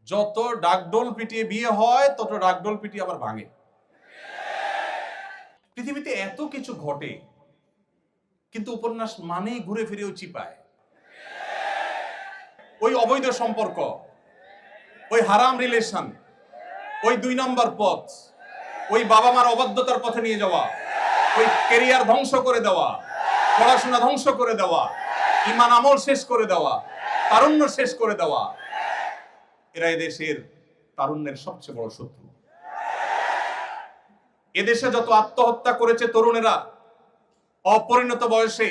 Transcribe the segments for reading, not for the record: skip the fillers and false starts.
যত ডাকডোল পিটিয়ে বিয়ে হয় তত ডাকডোল পিটিয়ে আবার ভাঙে। পৃথিবীতে এত কিছু ঘটে, কিন্তু উপন্যাস মানেই ঘুরে ফিরেও চিপায়। ওই অবৈধ সম্পর্ক, ওই হারাম রিলেশন, ওই 2 নম্বর পথ, ওই বাবা মার অবাধ্যতার পথে নিয়ে যাওয়া, ওই ক্যারিয়ার ধ্বংস করে দেওয়া, পড়াশোনা ধ্বংস করে দেওয়া, ঈমান আমল শেষ করে দেওয়া, তারুণ্য শেষ করে দেওয়া, এরা এদেশের তারুণ্যের সবচেয়ে বড় শত্রু। এদেশে যত আত্মহত্যা করেছে তরুণেরা অপরিণত বয়সে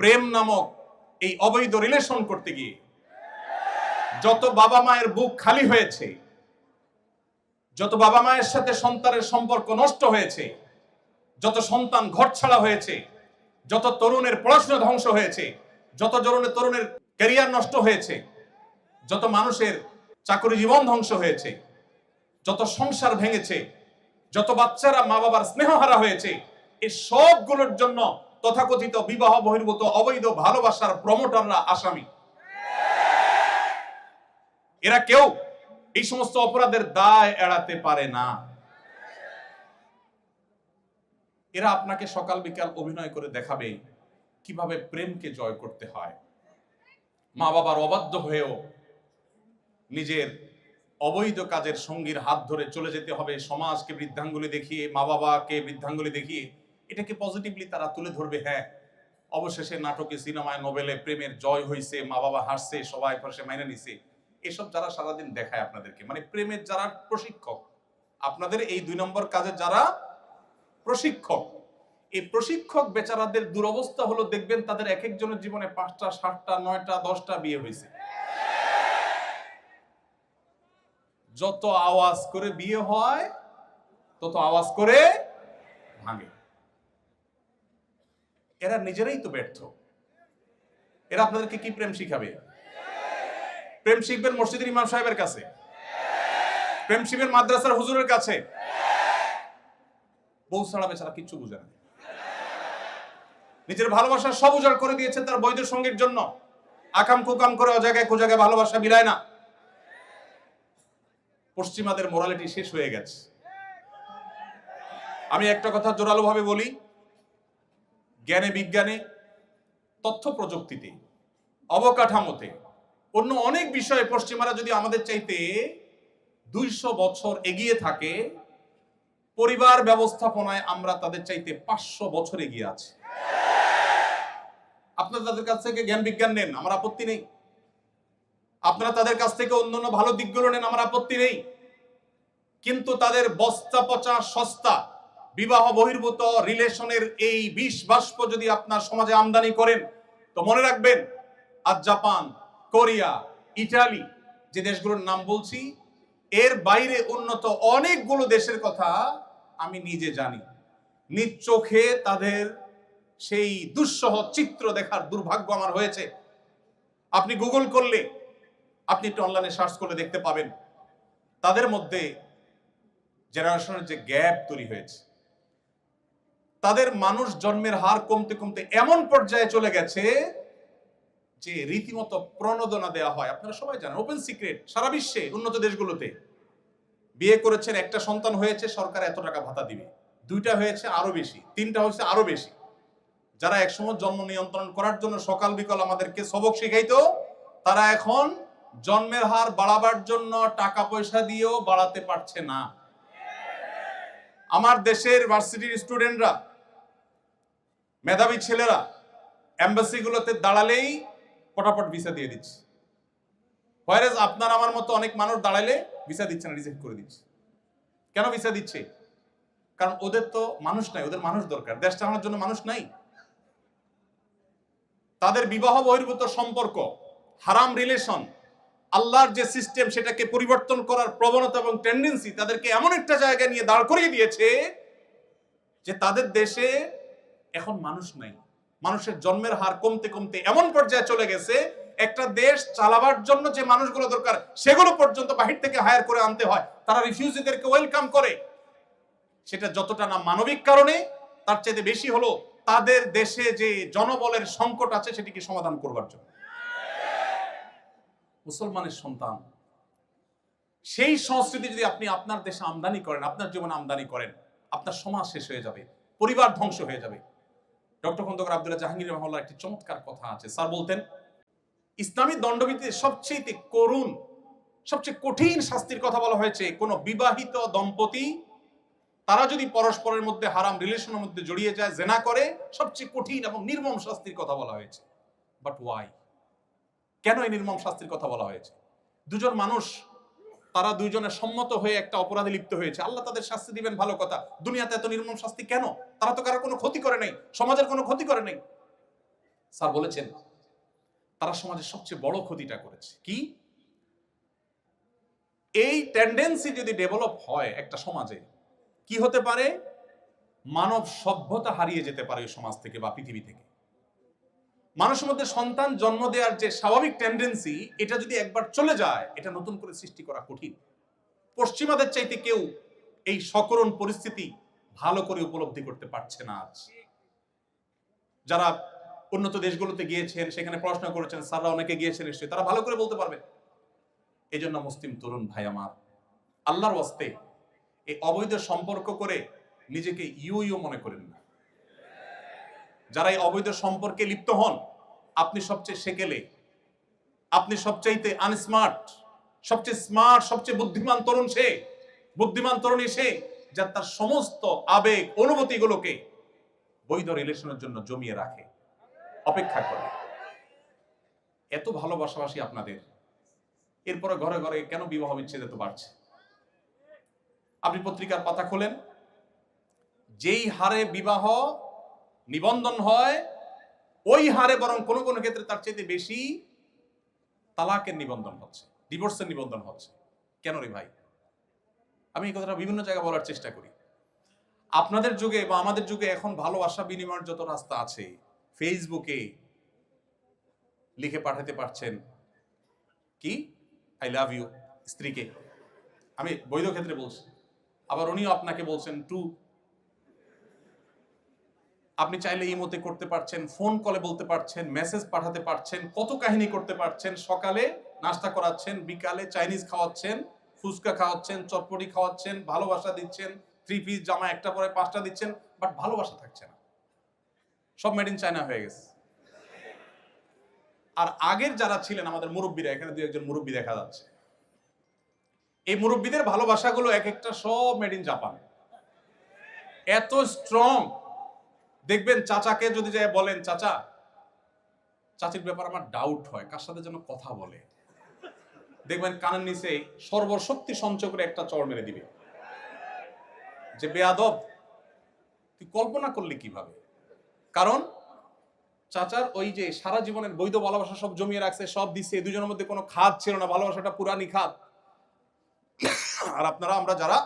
প্রেম নামক এই অবৈধ রিলেশন করতে গিয়ে, যত বাবা মায়ের বুক খালি হয়েছে, যত বাবা মায়ের সাথে সন্তানের সম্পর্ক নষ্ট হয়েছে, যত সন্তান ঘরছাড়া হয়েছে, যত তরুণের পড়াশোনা ধ্বংস হয়েছে, যত তরুণের ক্যারিয়ার নষ্ট হয়েছে, যত মানুষের চাকরি জীবন ধ্বংস হয়েছে, যত সংসার ভেঙেছে, যত বাচ্চারা মা বাবার স্নেহহারা হয়েছে, এই সবগুলোর জন্য তথাকথিত বিবাহ বহির্ভূত অবৈধ ভালোবাসার প্রমোটাররা আসামি। এরা কেউ এই সমস্ত অপরাধের দায় এড়াতে পারে না। এরা আপনাকে সকাল বিকাল অভিনয় করে দেখাবে কিভাবে প্রেমকে জয় করতে হয়। মা বাবার অবাধ্য হয়েও নিজের অবৈধ কাজের সঙ্গীর হাত ধরে চলে যেতে হবে, সমাজকে বৃদ্ধাঙ্গুলি দেখিয়ে, মা বাবাকে বৃদ্ধাঙ্গুলি দেখিয়ে এটাকে পজিটিভলি তারা তুলে ধরবে। হ্যাঁ, অবশেষে নাটকে, সিনেমায়, নোবেলে প্রেমের জয় হয়েছে, মা বাবা হাসছে, সবাই পাশে মাইনে নিছে। এসব যারা সারাদিন দেখায় আপনাদেরকে, মানে প্রেমের যারা প্রশিক্ষক, আপনাদের এই 2 নম্বর কাজে যারা প্রশিক্ষক, এই প্রশিক্ষক বেচারাদের দুরবস্থা হলো, দেখবেন তাদের এক একজনের জীবনে 5টা, 7টা, 9টা, 10টা বিয়ে হয়েছে। যত আওয়াজ করে বিয়ে হয় তত আওয়াজ করে ভাঙে। এরা নিজেরাই তো ব্যর্থ। এরা আপনাদেরকে কি প্রেম শিখাবে? প্রেম শিখবেন মসজিদের ইমাম সাহেবের কাছে, প্রেম শিখবেন মাদ্রাসার হুজুরের কাছে। বউ ছাড়া বেচারা কিচ্ছু বুঝে না। নিজের ভালোবাসা সব উজাড় করে দিয়েছে তার বৈধ সঙ্গীর জন্য। আকাম কুকাম করে অজায়গায় কুজায়গায় ভালোবাসা বিলায় না। পশ্চিমাদের মোরালিটি শেষ হয়ে গেছে। আমি একটা কথা জোরালো ভাবে বলি, জ্ঞানে বিজ্ঞানে, তথ্য প্রযুক্তিতে, অবকাঠামোতে, অন্য অনেক বিষয়ে পশ্চিমারা যদি আমাদের চাইতে 200 বছর এগিয়ে থাকে, পরিবার ব্যবস্থাপনায় আমরা তাদের চাইতে 500 বছর এগিয়ে আছি। আপনারা তাদের কাছ থেকে জ্ঞান বিজ্ঞান নেন, আমার আপত্তি নেই। আপনারা তাদের কাছ থেকে অন্যান্য ভালো দিকগুলো নেন, আমার আপত্তি নেই। কিন্তু তাদের বস্তা পচা সস্তা বিবাহ বহির্ভূত রিলেশনের এই বিষ বাষ্প যদি আপনার সমাজে আমদানি করেন, তো মনে রাখবেন, আজ জাপান, কোরিয়া, ইটালি, যে দেশগুলোর নাম বলছি, এর বাইরে উন্নত অনেকগুলো দেশের কথা আমি নিজে জানি। নিজ চোখে তাদের সেই দুঃসহ চিত্র দেখার দুর্ভাগ্য আমার হয়েছে। আপনি গুগল করলে, আপনি একটু অনলাইনে সার্চ করলে দেখতে পাবেন তাদের মধ্যে জেনারেশনের যে গ্যাপ তৈরি হয়েছে, তাদের মানুষ জন্মের হার কমতে কমতে এমন পর্যায়ে চলে গেছে যে রীতিমতো প্রণোদনা দেওয়া হয়। আপনারা সবাই জানেন, ওপেন সিক্রেট, সারা বিশ্বে উন্নত দেশগুলোতে বিয়ে করেছেন, একটা সন্তান হয়েছে, সরকার এত টাকা ভাতা দিবে, 2টা হয়েছে আরো বেশি, 3টা হয়েছে আরো বেশি। যারা একসময় জন্ম নিয়ন্ত্রণ করার জন্য সকাল বিকাল আমাদেরকে সবক শিখাইতো, তারা এখন জন্মের হার বাড়াবার জন্য টাকা পয়সা দিয়েও বাড়াতে পারছে না। আমার দেশের ভার্সিটির স্টুডেন্টরা, মেধাবী ছেলেরা এম্বাসিগুলোতে দাঁড়ালেই পটাপট ভিসা দিয়ে দিচ্ছে। হোয়ারেজ আপনার আমার মতো অনেক মানুষ দাঁড়ালে ভিসা দিচ্ছে না, রিজেক্ট করে দিচ্ছে। কেন ভিসা দিচ্ছে? কারণ ওদের তো মানুষ নাই, ওদের মানুষ দরকার, দেশ চালানোর জন্য মানুষ নাই। তাদের বিবাহ বহির্ভূত সম্পর্ক, হারাম রিলেশন, আল্লাহর যে সিস্টেম সেটাকে পরিবর্তন করার প্রবণতা এবং টেন্ডেন্সি তাদেরকে এমন একটা জায়গায় নিয়ে দাঁড় করিয়ে দিয়েছে যে তাদের দেশে এখন মানুষ নাই। মানুষের জন্মের হার কমতে কমতে এমন পর্যায়ে চলে গেছে, একটা দেশ চালাবার জন্য যে মানুষগুলো দরকার সেগুলো পর্যন্ত বাহির থেকে হায়ার করে আনতে হয়। তারা রিফিউজিদেরকে ওয়েলকাম করে। সেটা যতটা না মানবিক কারণে, তার চাইতে বেশি হলো তাদের দেশে যে জনবলের সংকট আছে সেটিকে সমাধান করবার জন্য। মুসলমানের সন্তান সেই সংস্কৃতি যদি আপনি আপনার দেশে আমদানি করেন, আপনার জীবনে আমদানি করেন, আপনার সমাজ শেষ হয়ে যাবে, পরিবার ধ্বংস হয়ে যাবে। ডক্টর খন্দকার আব্দুল্লাহ জাহাঙ্গীর রহমাল্লাহ একটি চমৎকার কথা আছে। স্যার বলতেন, ইসলামী দণ্ডবিধিতে সবচেয়ে করুণ, সবচেয়ে কঠিন শাস্তির কথা বলা হয়েছে কোন বিবাহিত দম্পতি তারা যদি পরস্পরের মধ্যে হারাম রিলেশনের মধ্যে জড়িয়ে যায়, জেনা করে, সবচেয়ে কঠিন এবং নির্মম শাস্তির কথা বলা হয়েছে। But why? কেন এই নির্মম শাস্তির কথা বলা হয়েছে? দুজন মানুষ, তারা দুইজনে সম্মত হয়ে একটা অপরাধে লিপ্ত হয়েছে, আল্লাহ তাদের শাস্তি দিবেন, ভালো কথা। দুনিয়াতে এত নির্মম শাস্তি কেন? তারা তো কারো কোনো ক্ষতি করে নাই, সমাজের কোনো ক্ষতি করে নাই। স্যার বলেছেন, তারা সমাজের সবচেয়ে বড় ক্ষতিটা করেছে কি? এই টেন্ডেন্সি যদি ডেভেলপ হয় একটা সমাজে, কি হতে পারে? মানব সভ্যতা হারিয়ে যেতে পারে ওই সমাজ থেকে বা পৃথিবী থেকে। মানুষের মধ্যে সন্তান জন্ম দেওয়ার যে স্বাভাবিক টেন্ডেন্সি, এটা যদি একবার চলে যায়, এটা নতুন করে সৃষ্টি করা কঠিন। পশ্চিমাদের চাইতে কেউ এই সকরুণ পরিস্থিতি ভালো করে উপলব্ধি করতে পারছে না আজ। যারা উন্নত দেশগুলোতে গিয়েছেন, সেখানে পড়াশোনা করেছেন, স্যাররা অনেকে গিয়েছেন নিশ্চয়ই, তারা ভালো করে বলতে পারবে। এই জন্য মুসলিম তরুণ ভাই আমার, আল্লাহর ওয়াস্তে এই অবৈধ সম্পর্ক করে নিজেকে ইউ মনে করেন না। যারা এই অবৈধ সম্পর্কে লিপ্ত হন, আপনি সবচেয়ে সেকেলে, আপনি সবচাইতে আনস্মার্ট, সবচেয়ে স্মার্ট, সবচেয়ে বুদ্ধিমান তরুণ সে, বুদ্ধিমান তরুণী সে, যা তার সমস্ত আবেগ অনুভূতি গুলোকে বৈধ রিলেশনের জন্য জমিয়ে রাখে, অপেক্ষা করে। এত ভালোবাসাবাসী আপনাদের, এরপরে ঘরে ঘরে কেন বিবাহ বিচ্ছেদ এত বাড়ছে? আপনি পত্রিকার পাতা খোলেন, যেই হারে বিবাহ নিবন্ধন হয়, ওই হারে বরং কোনো কোনো ক্ষেত্রে তার চাইতে বেশি তালাকের নিবন্ধন হচ্ছে, ডিভোর্সের নিবন্ধন হচ্ছে। কেন রে ভাই? আমি এই কথাটা বিভিন্ন জায়গায় বলার চেষ্টা করি। আপনাদের যুগে বা আমাদের যুগে এখন ভালোবাসা বিনিময়ের যত রাস্তা আছে, ফেসবুকে লিখে পাঠাতে পারছেন কি আই লাভ ইউ স্ত্রীকে, আমি বৈধ ক্ষেত্রে বলছি, আবার উনিও আপনাকে বলছেন টু। আপনি চাইলে ইমোতে করতে পারছেন, ফোন কলে বলতে পারছেন, মেসেজ পাঠাতে পারছেন, কত কাহিনী করতে পারছেন। সকালে নাস্তা করাচ্ছেন, বিকালে চাইনিজ খাওয়াচ্ছেন, ফুচকা খাওয়াচ্ছেন, চটপটি খাওয়াচ্ছেন, ভালোবাসা দিচ্ছেন, 3 পিস জামা একটা পরে 5টা দিচ্ছেন, বাট ভালোবাসা থাকছে না। সব মেড ইন চায়না হয়ে গেছে। আর আগের যারা ছিলেন আমাদের মুরব্বীরা, এখানে 2-1 মুরব্বী দেখা যাচ্ছে, এই মুরব্বীদের ভালোবাসাগুলো এক একটা সব মেড ইন জাপান। এত স্ট্রং। দেখবেন চাচাকে যদি যায় বলেন, চাচা, চাচির ব্যাপার আমার ডাউট হয়, কার সাথে যেন কথা বলে, দেখবেন কানের নিচে সর্বশক্তি সঞ্চয় করে একটা চড় মেরে দিবে যে বেয়াদব, তুই কল্পনা করলি কিভাবে? কারণ চাচার ওই যে সারা জীবনের বৈধ ভালোবাসা সব জমিয়ে রাখছে, সব দিচ্ছে, দুজনের মধ্যে কোনো খাদ ছিল না, ভালোবাসাটা পুরানি খাদ। আর আপনারা, আমরা যারা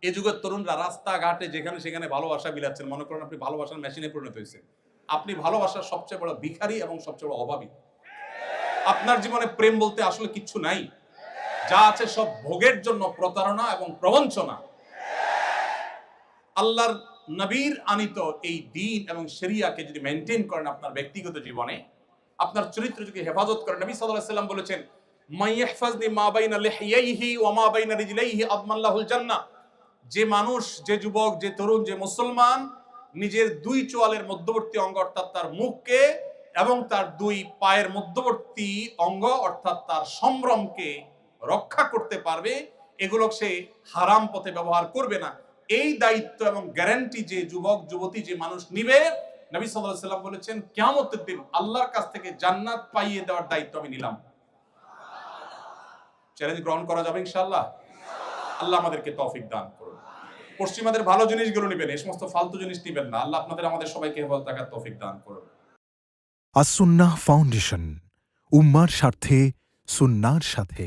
এই যুগের তরুণরা রাস্তাঘাটে যেখানে সেখানে ভালোবাসা বিলাচ্ছেন, মনে করেন আপনি ভালোবাসার মেশিনে পরিণত হয়েছেন। আপনি ভালোবাসার সবচেয়ে বড় ভিখারি এবং সবচেয়ে বড় অভাবী। আপনার জীবনে প্রেম বলতে আসলে কিচ্ছু নাই, যা আছে সব ভোগের জন্য প্রতারণা এবং প্রবঞ্চনা। আল্লাহর নবীর আনিত এই দ্বীন এবং শরিয়াকে যদি মেইনটেইন করেন আপনার ব্যক্তিগত জীবনে, আপনার চরিত্র যদি হেফাজত করেন, নবী সাল্লাল্লাহু আলাইহি ওয়াসাল্লাম বলেছেন, মাইয়াহফাজনি মা বাইনা লিহিয়াইহি ওয়া মা বাইনা রিজলাইহি আদমাল্লাহুল জান্নাহ। যে মানুষ, যে যুবক, যে তরুণ, যে মুসলমান নিজের 2 চোয়ালের মধ্যবর্তী অঙ্গ অর্থাৎ তার মুখকে এবং তার 2 পায়ের মধ্যবর্তী অঙ্গ অর্থাৎ তার সম্ভ্রমকে রক্ষা করতে পারবে, এগুলো সে হারাম পথে ব্যবহার করবে না, এই দায়িত্ব এবং গ্যারান্টি যে যুবক যুবতী, যে মানুষ নিবে, নবী সাল্লাল্লাহু আলাইহি ওয়াসাল্লাম বলেছেন, কিয়ামতের দিন আল্লাহর কাছ থেকে জান্নাত পাইয়ে দেওয়ার দায়িত্ব আমি নিলাম। চ্যালেঞ্জ গ্রহণ করা যাবে ইনশাআল্লাহ। আল্লাহ আমাদেরকে তৌফিক দান করুন। পশ্চিমাদের ভালো জিনিসগুলো নেবেন, এই সমস্ত ফালতু জিনিস নেবেন না। আল্লাহ আপনাদের আমাদের সবাইকে হেফাজত রাখার তৌফিক দান করুন। আস-সুন্নাহ ফাউন্ডেশন, উম্মার স্বার্থে সুন্নাহর সাথে।